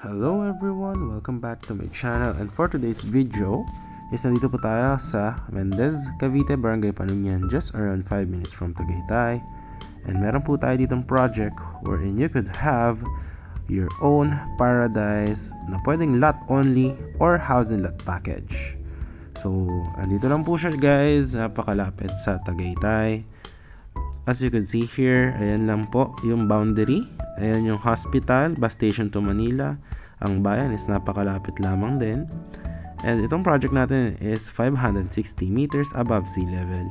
Hello everyone! Welcome back to my channel, and for today's video is nandito po tayo sa Mendez, Cavite, Barangay Panunyan, just around 5 minutes from Tagaytay. And meron po tayo ditong project wherein you could have your own paradise na pwedeng lot only or housing lot package. So, andito lang po siya guys, napakalapit sa Tagaytay. As you can see here, ayan lang po yung boundary. Ayan yung hospital, bus station to Manila. Ang bayan is napakalapit lamang din. And itong project natin is 560 meters above sea level.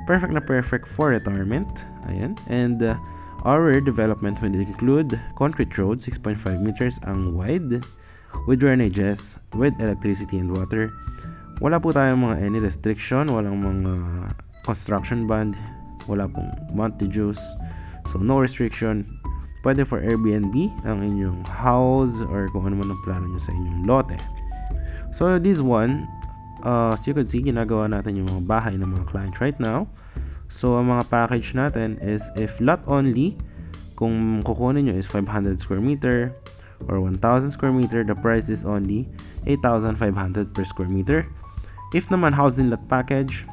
Perfect na perfect for retirement. Ayan. And our development will include concrete road, 6.5 meters ang wide, with drainages, with electricity and water. Wala po tayong mga any restriction, walang mga construction ban, wala pong monthly dues. So no restriction. Pwede for Airbnb ang inyong house or kung ano man ang plano nyo sa inyong lote. So this one, as you can see, ginagawa natin yung mga bahay ng mga client right now. So ang mga package natin is if lot only, kung kukunin nyo is 500 square meter or 1,000 square meter, the price is only 8,500 per square meter. If naman housing lot package,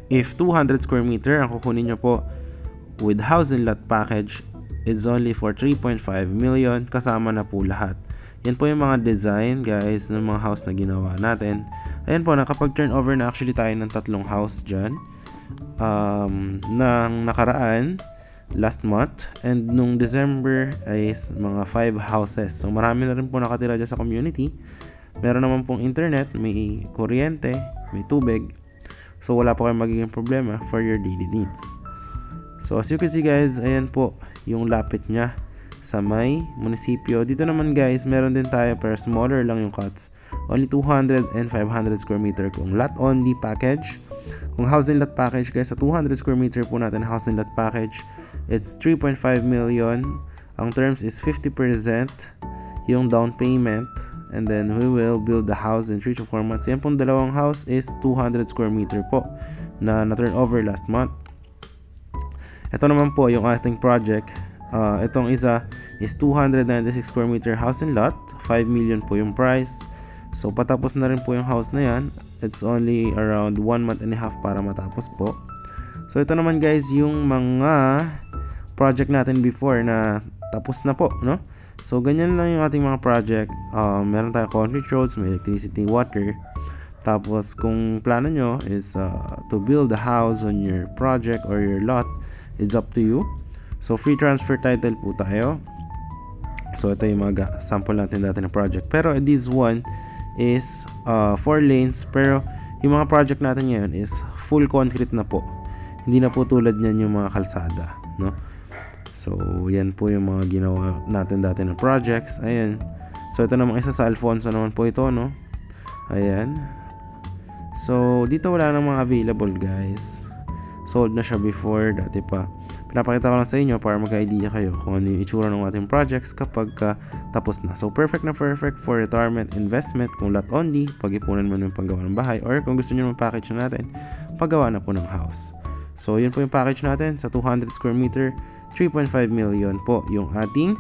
if 200 square meter ang kukunin nyo po with housing lot package, it's only for 3.5 million kasama na po lahat. Yan po yung mga design guys ng mga house na ginawa natin. Ayan po, nakapag-turnover na actually tayo ng 3 house dyan nang nakaraan last month, and nung December ay mga 5 houses. So marami na rin po nakatira dyan sa community. Meron naman pong internet, may kuryente, may tubig. So wala po kayong magiging problema for your daily needs. So as you can see guys, ayan po yung lapit niya sa may munisipyo. Dito naman guys, meron din tayo pero smaller lang yung cuts. Only 200 and 500 square meter kung lot only package. Kung housing lot package guys, sa 200 square meter po natin housing lot package, it's 3.5 million. Ang terms is 50% yung down payment, and then we will build the house in 3 to 4 months. Yan pong dalawang house is 200 square meter po na turn over last month. Ito naman po yung ating project. Itong isa is 296 square meter house and lot. 5 million po yung price. So patapos na rin po yung house na yan. It's only around 1 month and a half para matapos po. So ito naman guys yung mga project natin before na tapos na po, no? So ganyan lang yung ating mga project. Meron tayong concrete roads, may electricity, water. Tapos kung plano nyo is to build a house on your project or your lot, it's up to you. So free transfer title po tayo. So ito yung mga sample natin dati na project. Pero this one is 4 lanes. Pero yung mga project natin ngayon is full concrete na po. Hindi na po tulad niyan yung mga kalsada, no? So yan po yung mga ginawa natin dati na projects. Ayan. So ito namang isa sa Alfonso naman po ito, no? Ayan. So dito wala nang mga available guys. Sold na siya before, dati pa. Pinapakita ko lang sa inyo para magka-idea kayo kung ano yung itsura ng ating projects kapag tapos na. So perfect na perfect for retirement investment kung lot only, pag-ipunan mo ng paggawa ng bahay, or kung gusto nyo ng package na natin, paggawa na po ng house. So yun po yung package natin sa 200 square meter, 3.5 million po yung ating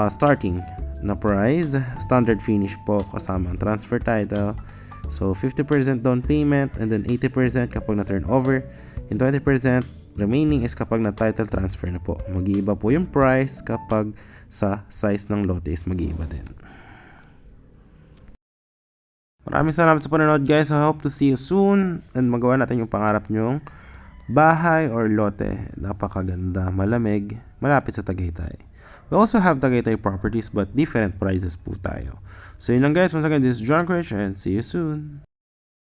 starting na price. Standard finish po kasama ang transfer title. So 50% down payment and then 80% kapag na turnover. Yung 20% remaining is kapag na title transfer na po. Mag-iiba po yung price kapag sa size ng lote is mag-iiba din. Maraming salamat sa panonood guys. I hope to see you soon and magawa natin yung pangarap nyong bahay or lote. Napakaganda, malamig, malapit sa Tagaytay. We also have Tagaytay properties but different prices po tayo. So yun lang guys. Once again, this is John Crich and see you soon.